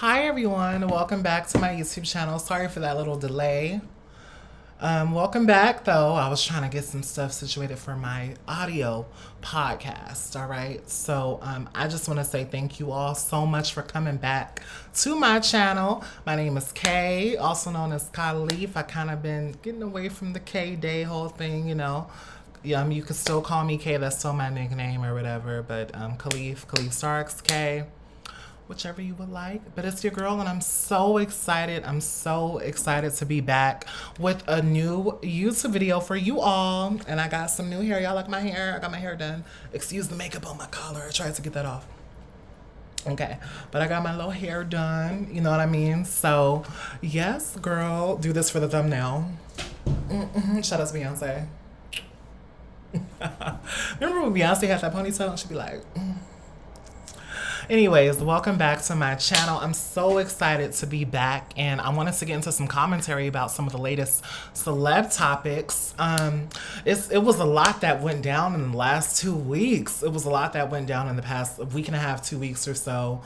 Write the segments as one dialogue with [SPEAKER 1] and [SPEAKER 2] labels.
[SPEAKER 1] Hi everyone, welcome back to my YouTube channel. Sorry for that little delay. Welcome back though. I was trying to get some stuff situated for my audio podcast. All right. So I just want to say thank you all so much for coming back to my channel. My name is Kay, also known as Khalif. I kind of been getting away from the K Day whole thing, you know. You could still call me Kay. That's still my nickname or whatever. But Khalif Starks, Kay, whichever you would like. But it's your girl, and I'm so excited. I'm so excited to be back with a new YouTube video for you all. And I got some new hair. Y'all like my hair? I got my hair done. Excuse the makeup on my collar. I tried to get that off. Okay, but I got my little hair done. You know what I mean? So, yes, girl. Do this for the thumbnail. Shout out to Beyonce. Remember when Beyonce had that ponytail and she'd be like... Anyways, welcome back to my channel. I'm so excited to be back, and I wanted to get into some commentary about some of the latest celeb topics. It was a lot that went down in the last 2 weeks. It was a lot that went down in the past week and a half, 2 weeks or so.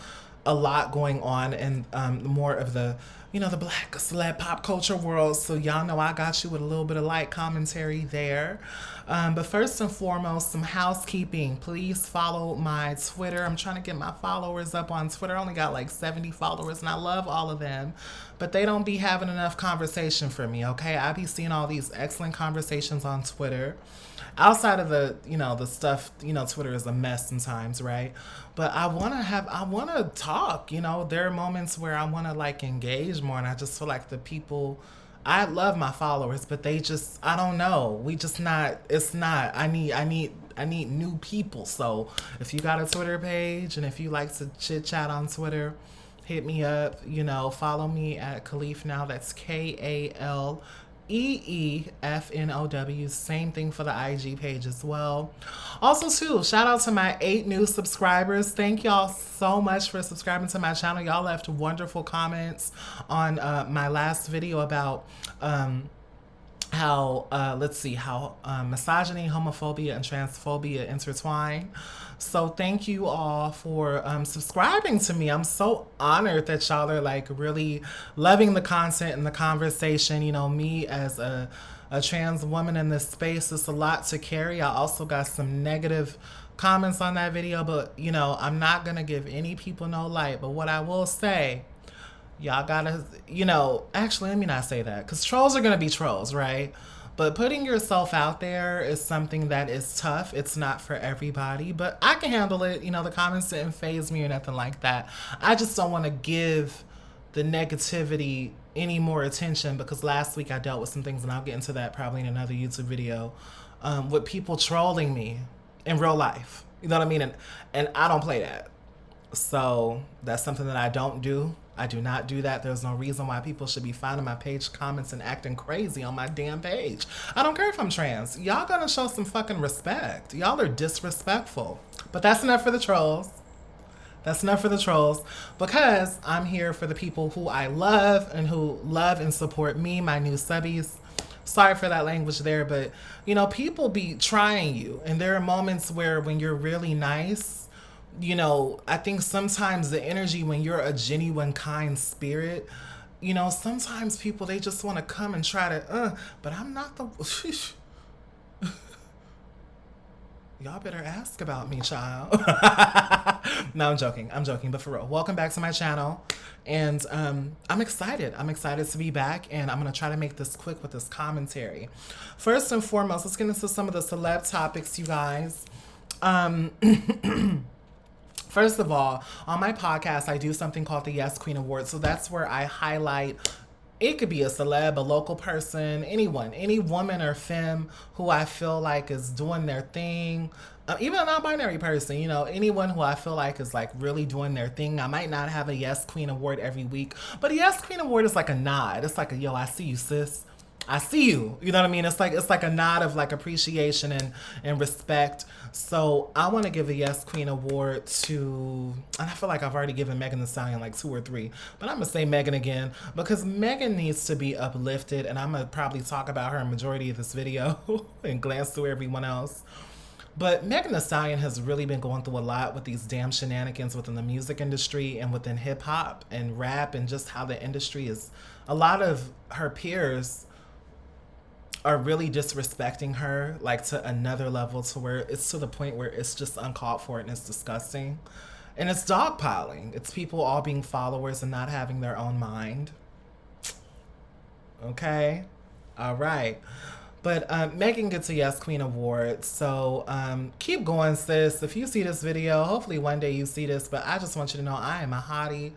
[SPEAKER 1] A lot going on in more of the, the black celeb pop culture world. So y'all know I got you with a little bit of light commentary there. But first and foremost, some housekeeping. Please follow my Twitter. I'm trying to get my followers up on Twitter. I only got like 70 followers, and I love all of them. But they don't be having enough conversation for me, okay? I be seeing all these excellent conversations on Twitter. Outside of the, the stuff, Twitter is a mess sometimes, right? But I want to talk, there are moments where I want to like engage more, and I just feel like the people, I love my followers, but they just, I don't know. I need new people. So if you got a Twitter page and if you like to chit chat on Twitter, hit me up, follow me at Khalif now. That's KALEEFNOW. Same thing for the IG page as well. Also too, shout out to my 8 new subscribers. Thank y'all so much for subscribing to my channel. Y'all left wonderful comments on my last video about how misogyny, homophobia, and transphobia intertwine. So thank you all for subscribing to me. I'm so honored that y'all are like really loving the content and the conversation. Me as a trans woman in this space, it's a lot to carry. I also got some negative comments on that video, but I'm not gonna give any people no light. But what I will say, y'all gotta, actually, let me not say that, because trolls are gonna be trolls, right? But putting yourself out there is something that is tough. It's not for everybody, but I can handle it. The comments didn't faze me or nothing like that. I just don't want to give the negativity any more attention, because last week I dealt with some things, and I'll get into that probably in another YouTube video, with people trolling me in real life. You know what I mean? And I don't play that. So that's something that I don't do. I do not do that. There's no reason why people should be finding my page comments and acting crazy on my damn page. I don't care if I'm trans. Y'all gotta show some fucking respect. Y'all are disrespectful. But that's enough for the trolls. That's enough for the trolls, because I'm here for the people who I love and who love and support me, my new subbies. Sorry for that language there, but people be trying you, and there are moments where when you're really nice, I think sometimes the energy when you're a genuine, kind spirit, sometimes people, they just want to come and try to, but I'm not the, y'all better ask about me, child. No, I'm joking, but for real, welcome back to my channel, and I'm excited to be back, and I'm going to try to make this quick with this commentary. First and foremost, let's get into some of the celeb topics, you guys. First of all, on my podcast, I do something called the Yes Queen Award. So that's where I highlight, it could be a celeb, a local person, anyone, any woman or femme who I feel like is doing their thing. Even a non-binary person, anyone who I feel like is like really doing their thing. I might not have a Yes Queen Award every week, but a Yes Queen Award is like a nod. It's like a, yo, I see you, sis. I see you. You know what I mean? It's like a nod of like appreciation and respect. So I want to give a Yes Queen Award to, and I feel like I've already given Megan Thee Stallion like 2 or 3, but I'm gonna say Megan again, because Megan needs to be uplifted, and I'm gonna probably talk about her in majority of this video and glance through everyone else. But Megan Thee Stallion has really been going through a lot with these damn shenanigans within the music industry and within hip hop and rap and just how the industry is. A lot of her peers are really disrespecting her like to another level to where it's to the point where it's just uncalled for and it's disgusting. And it's dogpiling. It's people all being followers and not having their own mind. Okay? All right. But Megan gets a Yes Queen award. So keep going, sis. If you see this video, hopefully one day you see this. But I just want you to know I am a hottie.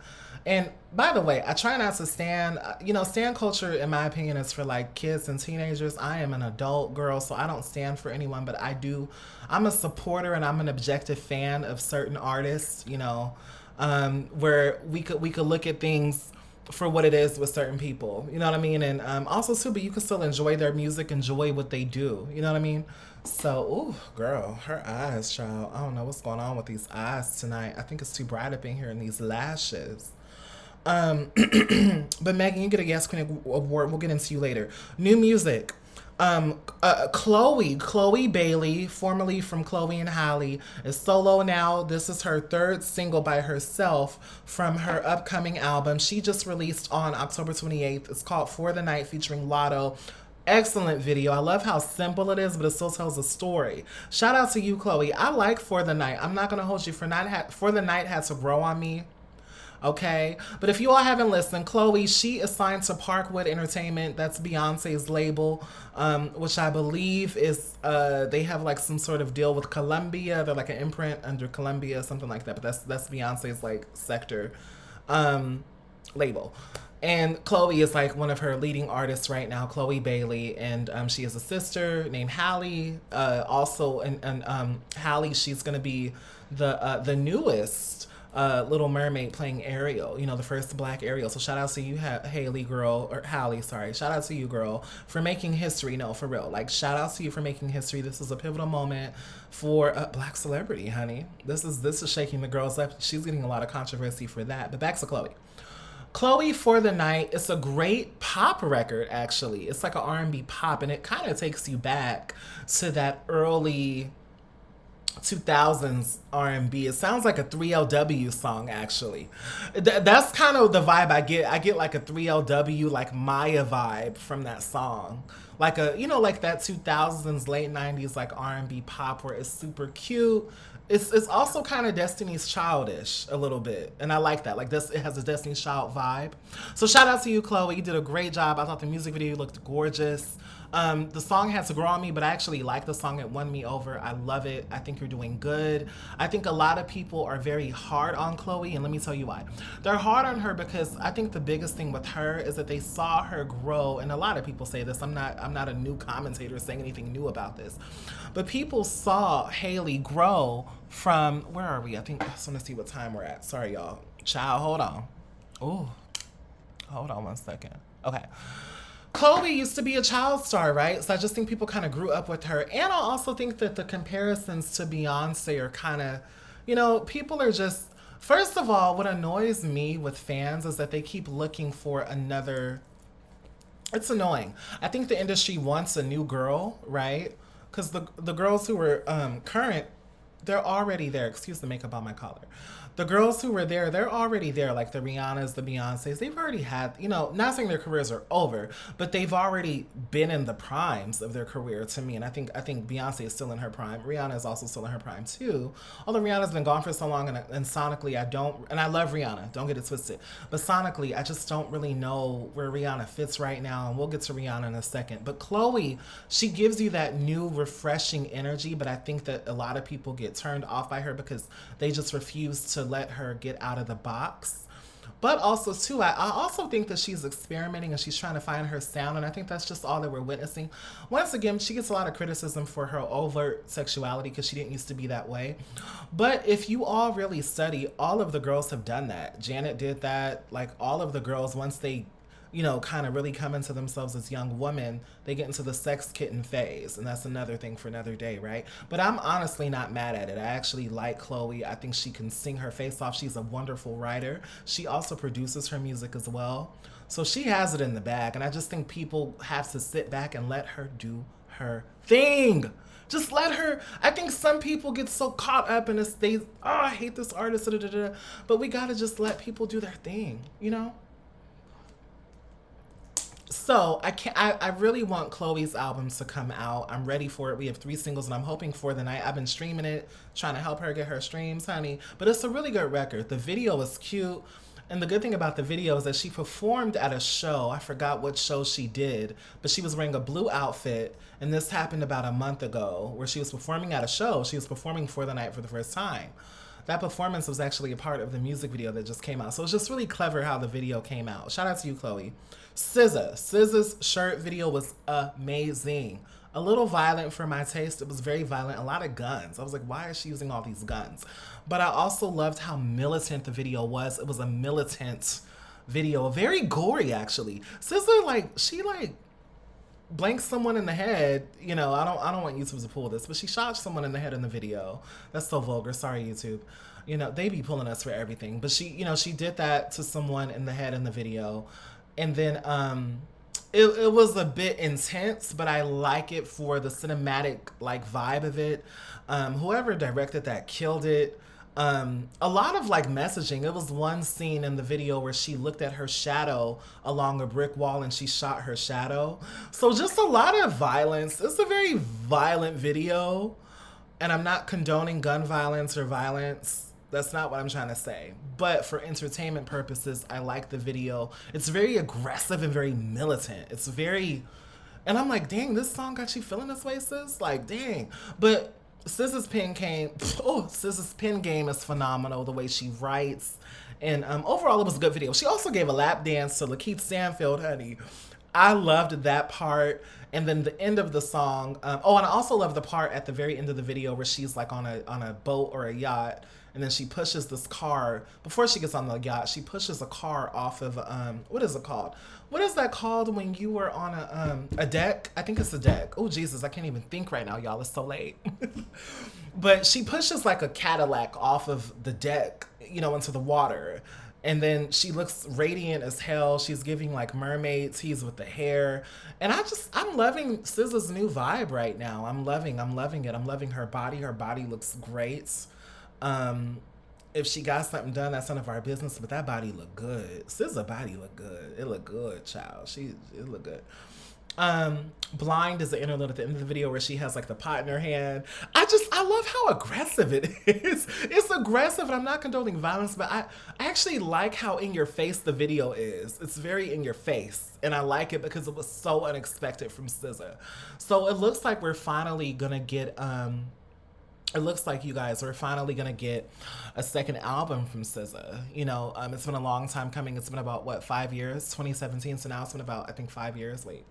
[SPEAKER 1] And by the way, I try not to stand, stand culture, in my opinion, is for like kids and teenagers. I am an adult girl, so I don't stand for anyone, but I'm a supporter and I'm an objective fan of certain artists, where we could look at things for what it is with certain people, you know what I mean? And also too, but you can still enjoy their music, enjoy what they do, you know what I mean? So, ooh, girl, her eyes, child. I don't know what's going on with these eyes tonight. I think it's too bright up in here and these lashes. But Megan, you get a Yes Queen award. We'll get into you later. New music. Chloe Bailey, formerly from Chloe and Halle, is solo now. This is her third single by herself from her upcoming album. She just released on October 28th. It's called For the Night, featuring Lotto. Excellent video. I love how simple it is, but it still tells a story. Shout out to you, Chloe. I like For the Night. I'm not gonna hold you. For the Night had to grow on me. Okay, but if you all haven't listened, Chloe, she is signed to Parkwood Entertainment. That's Beyonce's label, which I believe is they have like some sort of deal with Columbia. They're like an imprint under Columbia, something like that. But that's Beyonce's like sector label. And Chloe is like one of her leading artists right now, Chloe Bailey, and she has a sister named Halle. Also, and Halle, she's gonna be the newest Little Mermaid playing Ariel, the first black Ariel. So shout out to you, Halle, girl, or Halle, sorry. Shout out to you, girl, for making history. No, for real. Like, shout out to you for making history. This is a pivotal moment for a black celebrity, honey. This is shaking the girls up. She's getting a lot of controversy for that. But back to Chloe. Chloe For the Night, it's a great pop record, actually. It's like an R&B pop, and it kind of takes you back to that early 2000s R&B. It sounds like a 3LW song, actually. That's kind of the vibe I get. I get like a 3LW, like Maya vibe from that song. Like like that 2000s, late 90s, like R&B pop where it's super cute. It's also kind of Destiny's Childish a little bit, and I like that. Like this, it has a Destiny's Child vibe. So shout out to you, Chloe. You did a great job. I thought the music video looked gorgeous. The song had to grow on me, but I actually like the song. It won me over. I love it. I think you're doing good. I think a lot of people are very hard on Chloe, and let me tell you why. They're hard on her because I think the biggest thing with her is that they saw her grow, and a lot of people say this. I'm not a new commentator saying anything new about this, but people saw Halle grow from, where are we? I just want to see what time we're at. Sorry, y'all. Child, hold on. Oh, hold on one second. Okay. Chloe used to be a child star, right? So I just think people kind of grew up with her. And I also think that the comparisons to Beyonce are kind of, people are just, first of all, what annoys me with fans is that they keep looking for another, it's annoying. I think the industry wants a new girl, right? Because the girls who were current, they're already there. Excuse the makeup on my collar. The girls who were there, they're already there. Like the Rihannas, the Beyoncés, they've already had, not saying their careers are over, but they've already been in the primes of their career to me. And I think Beyonce is still in her prime. Rihanna is also still in her prime too. Although Rihanna's been gone for so long, and sonically and I love Rihanna, don't get it twisted. But sonically, I just don't really know where Rihanna fits right now. And we'll get to Rihanna in a second. But Chloe, she gives you that new, refreshing energy. But I think that a lot of people get turned off by her because they just refuse to let her get out of the box. But also too, I also think that she's experimenting and she's trying to find her sound, and I think that's just all that we're witnessing. Once again, she gets a lot of criticism for her overt sexuality because she didn't used to be that way. But if you all really study, all of the girls have done that. Janet did that. Like all of the girls, once they kind of really come into themselves as young women, they get into the sex kitten phase. And that's another thing for another day, right? But I'm honestly not mad at it. I actually like Chloe. I think she can sing her face off. She's a wonderful writer. She also produces her music as well. So she has it in the bag. And I just think people have to sit back and let her do her thing. Just let her. I think some people get so caught up in this. They, oh, I hate this artist. Da, da, da, da. But we gotta just let people do their thing, you know. So I can't. I really want Chloe's albums to come out. I'm ready for it. We have 3 singles, and I'm hoping for the night. I've been streaming it, trying to help her get her streams, honey. But it's a really good record. The video is cute. And the good thing about the video is that she performed at a show. I forgot what show she did, but she was wearing a blue outfit. And this happened about a month ago where she was performing at a show. She was performing for the night for the first time. That performance was actually a part of the music video that just came out. So it's just really clever how the video came out. Shout out to you, Chloe. SZA's shirt video was amazing. A little violent for my taste. It was very violent. A lot of guns. I was like, why is she using all these guns? But I also loved how militant the video was. It was a militant video. Very gory, actually. SZA, like, she, like, blanked someone in the head. You know, I don't want YouTube to pull this, but she shot someone in the head in the video. That's so vulgar. Sorry, YouTube. You know, they be pulling us for everything. But she, you know, she did that to someone in the head in the video. And then it was a bit intense, but I like it for the cinematic like vibe of it. Whoever directed that killed it. A lot of like messaging. It was one scene in the video where she looked at her shadow along a brick wall and she shot her shadow. So just a lot of violence. It's a very violent video, and I'm not condoning gun violence or violence. That's not what I'm trying to say. But for entertainment purposes, I like the video. It's very aggressive and very militant. It's very, and I'm like, dang, this song got you feeling this way, sis? Like, dang. But SZA's pen game is phenomenal. The way she writes, and overall, it was a good video. She also gave a lap dance to Lakeith Stanfield, honey. I loved that part. And then the end of the song. Oh, and I also love the part at the very end of the video where she's like on a boat or a yacht, and then she pushes this car before she gets on the yacht. She pushes a car off of what is it called? What is that called when you were on a deck? I think it's a deck. Oh Jesus, I can't even think right now, y'all. It's so late. But she pushes like a Cadillac off of the deck, you know, into the water. And then she looks radiant as hell. She's giving like mermaid tease with the hair. And I'm loving SZA's new vibe right now. I'm loving it. I'm loving her body. Her body looks great. If she got something done, that's none of our business, but that body look good. SZA body look good. It look good, child. It look good. Blind is the interlude at the end of the video where she has like the pot in her hand. I love how aggressive it is. It's aggressive, and I'm not condoning violence, but I actually like how in your face the video is. It's very in your face, and I like it because it was so unexpected from SZA. So it looks like we're finally gonna get it looks like, you guys, we're finally gonna get a second album from SZA. You know, it's been a long time coming. It's been about, what, 5 years? 2017, so now it's been about, I think, 5 years. Wait.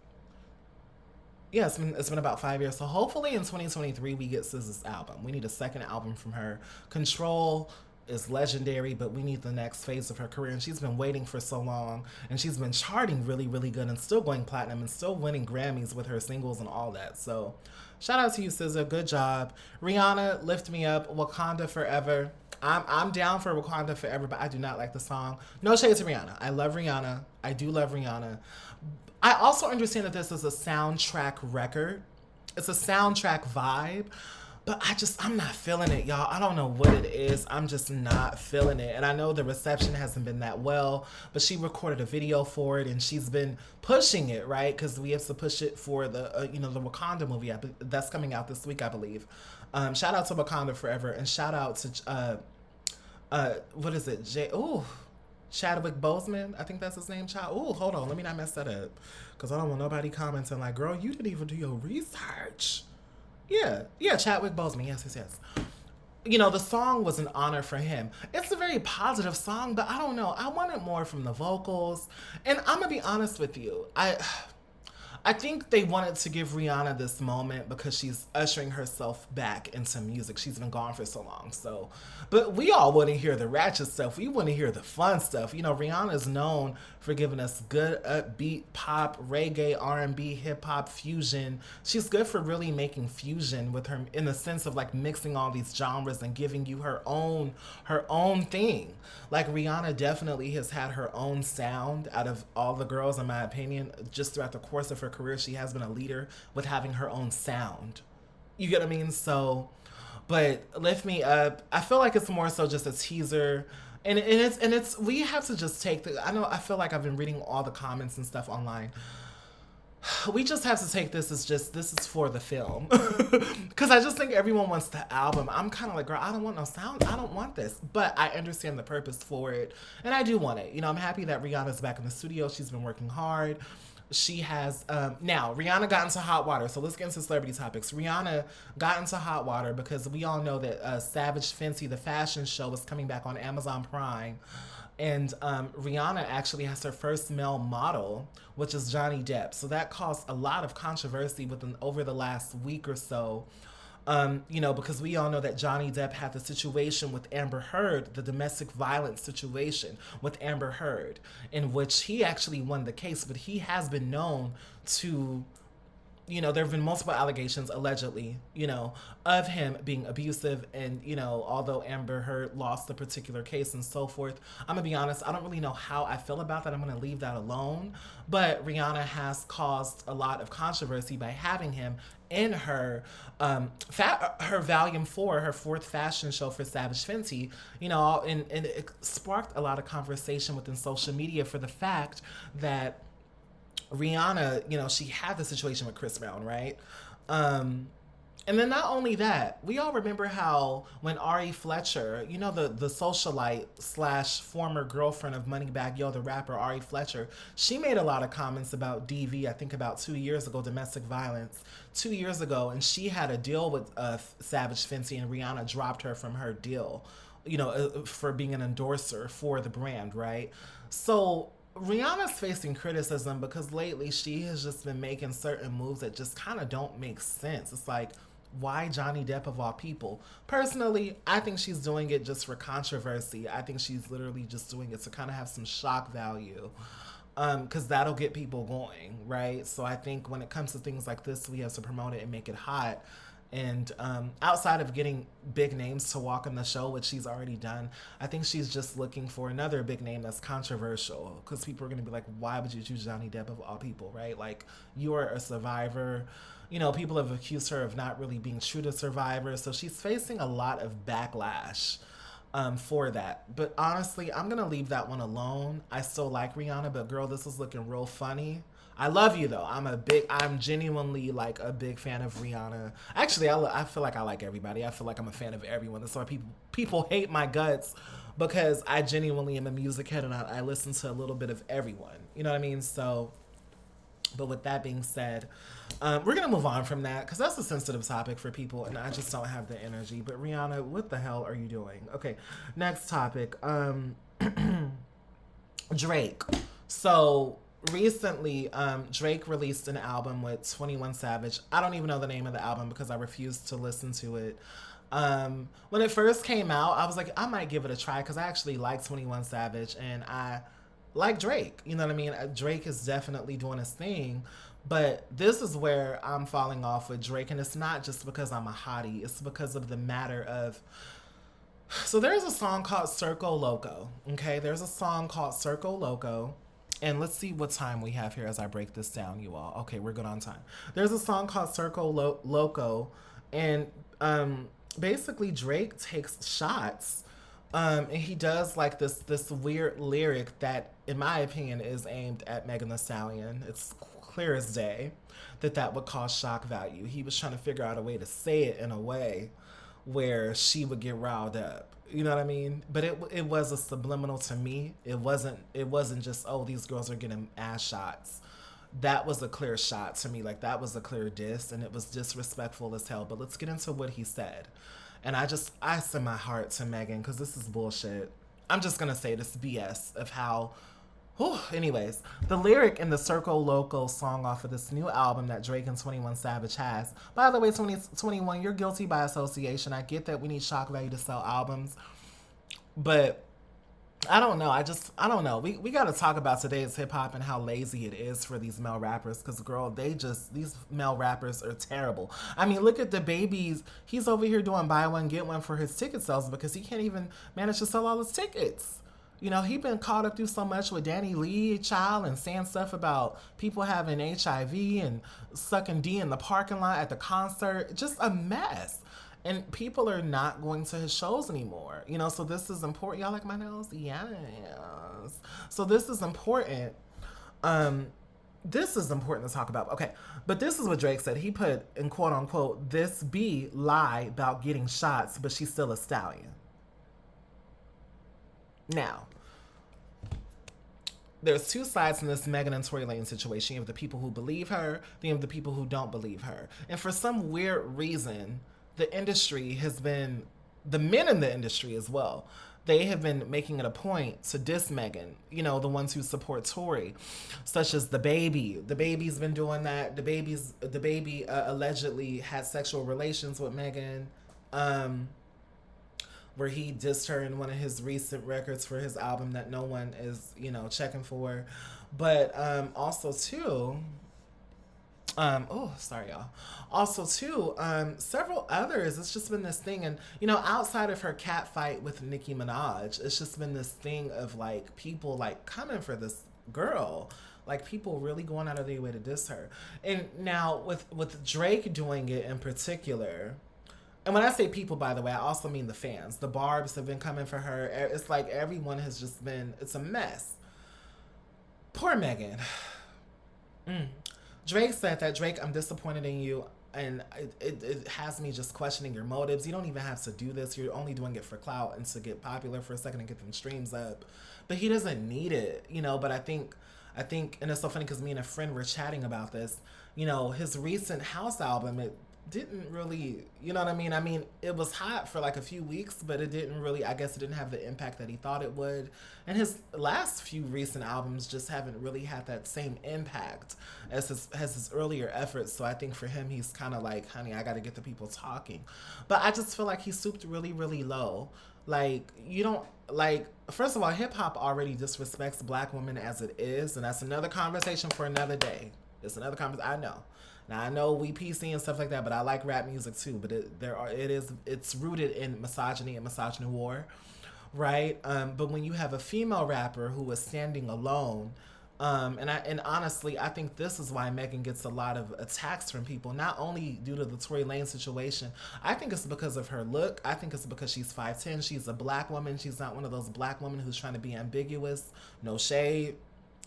[SPEAKER 1] Yeah, it's been about 5 years. So hopefully in 2023 we get SZA's album. We need a second album from her. Control is legendary, but we need the next phase of her career. And she's been waiting for so long, and she's been charting really, really good and still going platinum and still winning Grammys with her singles and all that. So shout out to you, SZA. Good job. Rihanna, Lift Me Up, Wakanda Forever. I'm down for Wakanda Forever, but I do not like the song. No shade to Rihanna. I love Rihanna. I do love Rihanna. I also understand that this is a soundtrack record. It's a soundtrack vibe, but I'm not feeling it, y'all. I don't know what it is. I'm just not feeling it. And I know the reception hasn't been that well, but she recorded a video for it, and she's been pushing it, right? Because we have to push it for the, the Wakanda movie that's coming out this week, I believe. Shout out to Wakanda Forever, and shout out to, what is it? Chadwick Boseman, I think that's his name. Hold on, let me not mess that up, because I don't want nobody commenting like, girl, you didn't even do your research. Yeah, Chadwick Boseman, yes. You know, the song was an honor for him. It's a very positive song, but I don't know. I wanted more from the vocals, and I'm gonna be honest with you. I think they wanted to give Rihanna this moment because she's ushering herself back into music. She's been gone for so long. So, but we all want to hear the ratchet stuff. We want to hear the fun stuff. You know, Rihanna is known for giving us good upbeat pop, reggae, R&B, hip hop, fusion. She's good for really making fusion with her, in the sense of like mixing all these genres and giving you her own thing. Like, Rihanna definitely has had her own sound out of all the girls, in my opinion. Just throughout the course of her career, she has been a leader with having her own sound. You get what I mean? So, but Lift Me Up, I feel like it's more so just a teaser. And it's we have to just take the I feel like I've been reading all the comments and stuff online. We just have to take this as just this is for the film. Because I just think everyone wants the album. I'm kind of like, girl, I don't want no sound. I don't want this. But I understand the purpose for it. And I do want it. You know, I'm happy that Rihanna's back in the studio. She's been working hard. She has now Rihanna got into hot water. So let's get into celebrity topics. Rihanna got into hot water because we all know that Savage Fenty, the fashion show, is coming back on Amazon Prime. And Rihanna actually has her first male model, which is Johnny Depp. So that caused a lot of controversy within over the last week or so. You know, because we all know that Johnny Depp had the situation with Amber Heard, the domestic violence situation with Amber Heard, in which he actually won the case, but he has been known to, you know, there have been multiple allegations, allegedly, you know, of him being abusive. And, you know, although Amber Heard lost the particular case and so forth, I'm going to be honest, I don't really know how I feel about that. I'm going to leave that alone. But Rihanna has caused a lot of controversy by having him in her her volume 4, her fourth fashion show for Savage Fenty, you know, and it sparked a lot of conversation within social media for the fact that Rihanna, you know, she had the situation with Chris Brown, right? And then not only that, we all remember how when Ari Fletcher, you know, the socialite slash former girlfriend of Moneybagg Yo, the rapper Ari Fletcher, she made a lot of comments about DV, I think about 2 years ago, domestic violence, 2 years ago, and she had a deal with Savage Fenty, and Rihanna dropped her from her deal, you know, for being an endorser for the brand, right? So Rihanna's facing criticism because lately she has just been making certain moves that just kind of don't make sense. It's like, why Johnny Depp of all people? Personally, I think she's doing it just for controversy. I think she's literally just doing it to kind of have some shock value, because that'll get people going, right? So I think when it comes to things like this, we have to promote it and make it hot. And outside of getting big names to walk on the show, which she's already done, I think she's just looking for another big name that's controversial, because people are going to be like, why would you choose Johnny Depp of all people, right? Like, you are a survivor. You know, people have accused her of not really being true to Survivor, so she's facing a lot of backlash for that. But honestly, I'm going to leave that one alone. I still like Rihanna, but girl, this is looking real funny. I love you though. I'm genuinely like a big fan of Rihanna. Actually, I feel like I like everybody. I feel like I'm a fan of everyone. That's why people hate my guts, because I genuinely am a music head and I listen to a little bit of everyone. You know what I mean? So, but with that being said, we're gonna move on from that because that's a sensitive topic for people, and I just don't have the energy. But Rihanna, what the hell are you doing? Okay, next topic. Drake. So recently, Drake released an album with 21 Savage. I don't even know the name of the album because I refused to listen to it. When it first came out, I was like, I might give it a try because I actually like 21 Savage and I like Drake. You know what I mean? Drake is definitely doing his thing. But this is where I'm falling off with Drake, and it's not just because I'm a hottie. It's because of the matter of... So there's a song called Circo Loco, okay? There's a song called Circo Loco. And let's see what time we have here as I break this down, you all. Okay, we're good on time. There's a song called Circo Loco, and basically Drake takes shots. And he does like this weird lyric that, in my opinion, is aimed at Megan Thee Stallion. It's clear as day that would cause shock value. He was trying to figure out a way to say it in a way where she would get riled up. You know what I mean? But it was a subliminal to me. It wasn't just, oh, these girls are getting ass shots. That was a clear shot to me. Like, that was a clear diss, and it was disrespectful as hell. But let's get into what he said. And I send my heart to Megan because this is bullshit. I'm just going to say this BS of how... Whew. Anyways, the lyric in the Circo Loco song off of this new album that Drake and 21 Savage has. By the way, 21, you're guilty by association. I get that we need shock value to sell albums. But I don't know. I don't know. We got to talk about today's hip hop and how lazy it is for these male rappers. Because, girl, these male rappers are terrible. I mean, look at the babies. He's over here doing buy one, get one for his ticket sales because he can't even manage to sell all his tickets. You know, he been caught up through so much with Danny Lee, child, and saying stuff about people having HIV and sucking D in the parking lot at the concert. Just a mess. And people are not going to his shows anymore. You know, so this is important. Y'all like my nails? Yes. So this is important. Um, this is important to talk about. Okay, but this is what Drake said. He put in quote unquote, this B lie about getting shots, but she's still a stallion. Now, there's two sides in this Megan and Tory Lane situation. You have the people who believe her, then you have the people who don't believe her. And for some weird reason, the industry has been, the men in the industry as well, they have been making it a point to diss Megan, you know, the ones who support Tory, such as the baby. The baby's been doing that. The baby allegedly had sexual relations with Megan. Where he dissed her in one of his recent records for his album that no one is, you know, checking for. But also too, oh, sorry, y'all. Also, too, several others. It's just been this thing, and you know, outside of her cat fight with Nicki Minaj, it's just been this thing of like people like coming for this girl, like people really going out of their way to diss her. And now with Drake doing it in particular. And when I say people, by the way, I also mean the fans. The Barbs have been coming for her. It's like everyone has just been, it's a mess. Poor Megan. Drake said that, Drake, I'm disappointed in you. And it has me just questioning your motives. You don't even have to do this. You're only doing it for clout and to get popular for a second and get them streams up. But he doesn't need it, you know. But I think, and it's so funny because me and a friend were chatting about this. You know, his recent house album, it didn't really, you know what I mean? I mean, it was hot for like a few weeks, but it didn't really, I guess it didn't have the impact that he thought it would. And his last few recent albums just haven't really had that same impact as his earlier efforts. So I think for him, he's kind of like, honey, I got to get the people talking. But I just feel like he stooped really, really low. Like, you don't, like, first of all, hip hop already disrespects black women as it is. And that's another conversation for another day. It's another conversation, I know. Now I know we PC and stuff like that, but I like rap music too. But it's rooted in misogyny and misogynoir, right? But when you have a female rapper who is standing alone, and honestly, I think this is why Megan gets a lot of attacks from people, not only due to the Tory Lane situation. I think it's because of her look. I think it's because she's 5'10". She's a black woman. She's not one of those black women who's trying to be ambiguous. No shade.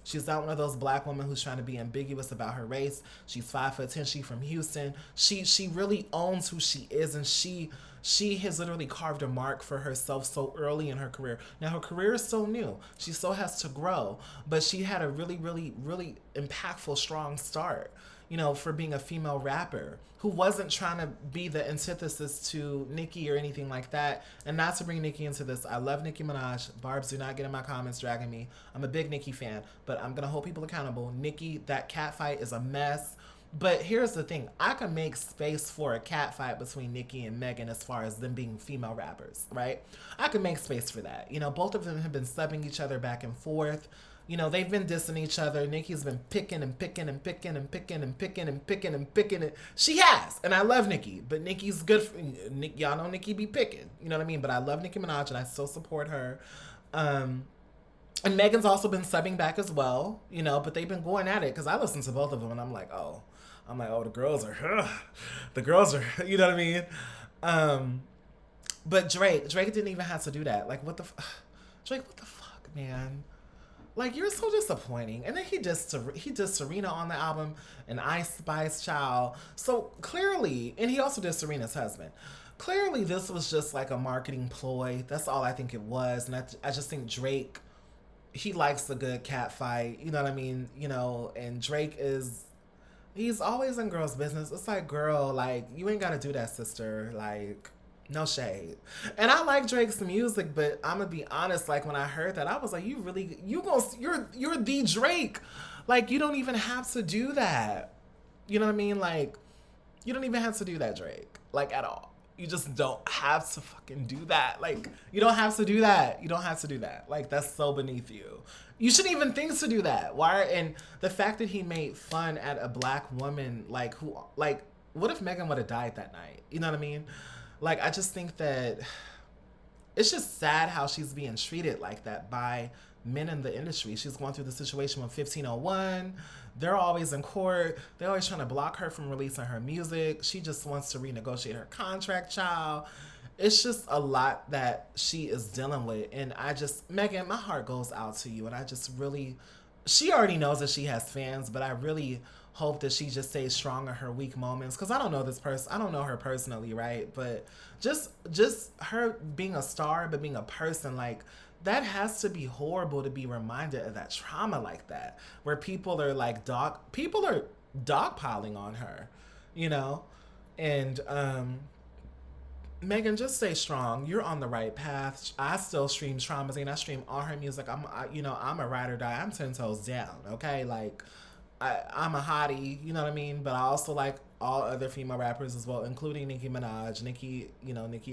[SPEAKER 1] She's not one of those black women who's trying to be ambiguous about her race. She's 5'10". She from Houston. She really owns who she is, and she has literally carved a mark for herself so early in her career. Now her career is so new. She still has to grow, but she had a really, really, really impactful, strong start. You know, for being a female rapper who wasn't trying to be the antithesis to Nicki or anything like that. And not to bring Nicki into this, I love Nicki Minaj. Barbs, do not get in my comments dragging me. I'm a big Nicki fan, but I'm gonna hold people accountable. Nicki, that cat fight is a mess. But here's the thing, I can make space for a cat fight between Nicki and Megan as far as them being female rappers, right? I can make space for that. You know, both of them have been subbing each other back and forth. You know, they've been dissing each other. Nicki's been picking and picking and picking and picking and picking and picking and picking it. She has, and I love Nicki, but Nicki's good for y'all know Nicki be picking. You know what I mean? But I love Nicki Minaj and I still support her. And Megan's also been subbing back as well, you know, but they've been going at it because I listen to both of them and I'm like, oh, the girls are, you know what I mean? But Drake didn't even have to do that. Like, Drake, what the fuck, man? Like, you're so disappointing. And then he dissed Serena on the album and Ice Spice Child. So clearly, and he also dissed Serena's husband. Clearly, this was just like a marketing ploy. That's all I think it was. And I just think Drake, he likes a good cat fight. You know what I mean? You know, and Drake he's always in girls' business. It's like, girl, like, you ain't got to do that, sister. Like, no shade. And I like Drake's music, but I'm gonna be honest, like when I heard that, I was like, you're the Drake. Like, you don't even have to do that. You know what I mean? Like, you don't even have to do that, Drake. Like, at all. You just don't have to fucking do that. Like, you don't have to do that. You don't have to do that. Like, that's so beneath you. You shouldn't even think to do that. And the fact that he made fun at a black woman, like, what if Megan would have died that night? You know what I mean? Like, I just think that it's just sad how she's being treated like that by men in the industry. She's going through the situation with 1501. They're always in court. They're always trying to block her from releasing her music. She just wants to renegotiate her contract, child. It's just a lot that she is dealing with. And I just, Megan, my heart goes out to you. And I just really, she already knows that she has fans, but I really hope that she just stays strong in her weak moments. Because I don't know this person. I don't know her personally, right? But just her being a star, but being a person, like, that has to be horrible to be reminded of that trauma like that, where people are like people are dogpiling on her, you know? And Megan, just stay strong. You're on the right path. I still stream Traumazine. I stream all her music. I'm a ride or die. I'm 10 toes down. Okay, like I'm a hottie. You know what I mean? But I also like all other female rappers as well, including Nicki Minaj. Nicki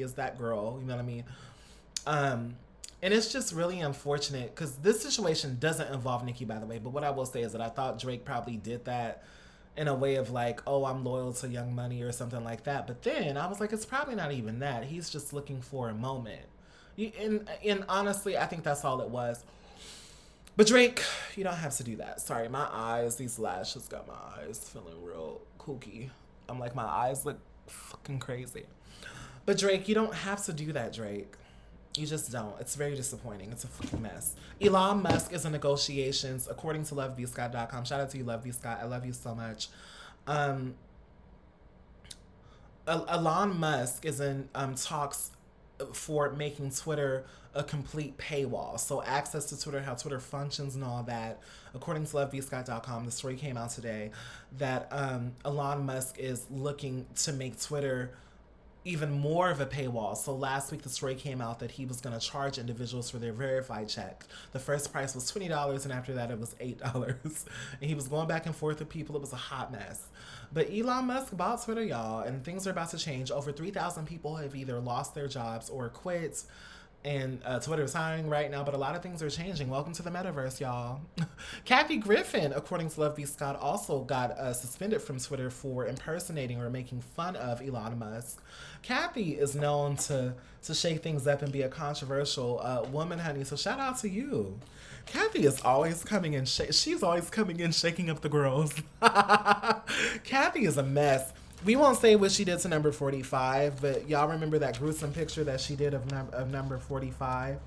[SPEAKER 1] is that girl. You know what I mean? And it's just really unfortunate because this situation doesn't involve Nicki, by the way. But what I will say is that I thought Drake probably did that in a way of like, oh, I'm loyal to Young Money or something like that. But then I was like, it's probably not even that. He's just looking for a moment. And honestly, I think that's all it was. But Drake, you don't have to do that. Sorry, my eyes, these lashes got my eyes feeling real kooky. I'm like, my eyes look fucking crazy. But Drake, you don't have to do that, Drake. You just don't. It's very disappointing. It's a fucking mess. Elon Musk is in negotiations, according to lovebscott.com. Shout out to you, Love B. Scott. I love you so much. Elon Musk is in talks for making Twitter a complete paywall. So access to Twitter, how Twitter functions and all that. According to lovebscott.com, the story came out today that Elon Musk is looking to make Twitter even more of a paywall. So last week the story came out that he was going to charge individuals for their verified check. The first price was $20 and after that it was $8. And he was going back and forth with people. It was a hot mess. But Elon Musk bought Twitter, y'all, and things are about to change. Over 3,000 people have either lost their jobs or quit. And Twitter's hiring right now, but a lot of things are changing. Welcome to the metaverse, y'all. Kathy Griffin, according to Love B. Scott, also got suspended from Twitter for impersonating or making fun of Elon Musk. Kathy is known to shake things up and be a controversial woman, honey. So shout out to you. Kathy is always coming in. She's always coming in shaking up the girls. Kathy is a mess. We won't say what she did to number 45, but y'all remember that gruesome picture that she did of number 45?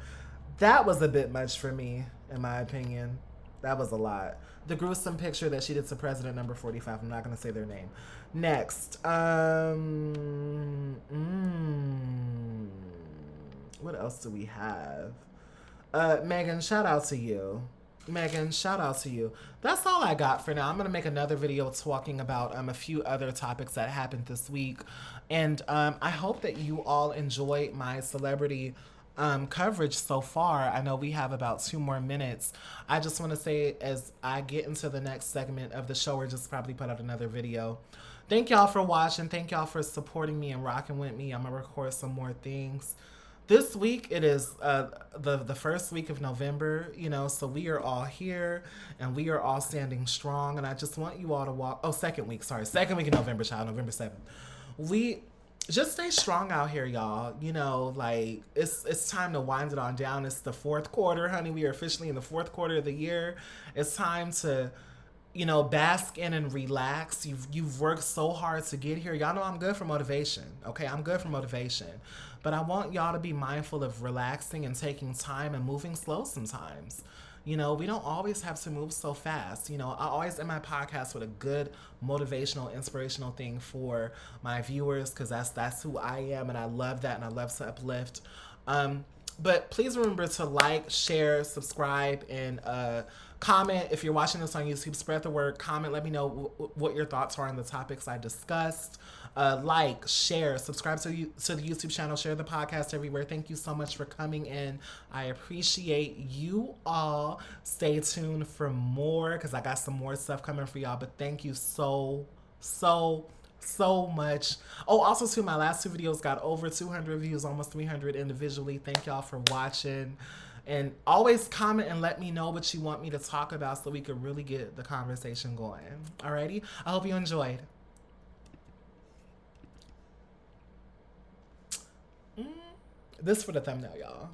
[SPEAKER 1] That was a bit much for me, in my opinion. That was a lot. The gruesome picture that she did to President number 45. I'm not going to say their name. Next. What else do we have? Megan, shout out to you. Megan, shout out to you. That's all I got for now. I'm going to make another video talking about a few other topics that happened this week. And I hope that you all enjoyed my celebrity coverage so far. I know we have about 2 more minutes. I just want to say as I get into the next segment of the show, or just probably put out another video. Thank y'all for watching. Thank y'all for supporting me and rocking with me. I'm going to record some more things. This week, it is the first week of November, so we are all here and we are all standing strong. And I just want you all to walk. Oh, second week of November, child, November 7th. We just stay strong out here, y'all. Like it's time to wind it on down. It's the 4th quarter, honey. We are officially in the 4th quarter of the year. It's time to bask in and relax. You've worked so hard to get here. Y'all know I'm good for motivation. Okay, I'm good for motivation. But I want y'all to be mindful of relaxing and taking time and moving slow sometimes. We don't always have to move so fast. I always end my podcast with a good motivational, inspirational thing for my viewers because that's who I am and I love that and I love to uplift. But please remember to like, share, subscribe, and comment. If you're watching this on YouTube, spread the word, comment, let me know what your thoughts are on the topics I discussed. Like, share, subscribe to the YouTube channel, share the podcast everywhere. Thank you so much for coming in. I appreciate you all. Stay tuned for more because I got some more stuff coming for y'all. But thank you so much. Oh, also too, my last 2 videos got over 200 views, almost 300 individually. Thank y'all for watching. And always comment and let me know what you want me to talk about so we can really get the conversation going. Alrighty? I hope you enjoyed. This for the thumbnail, y'all.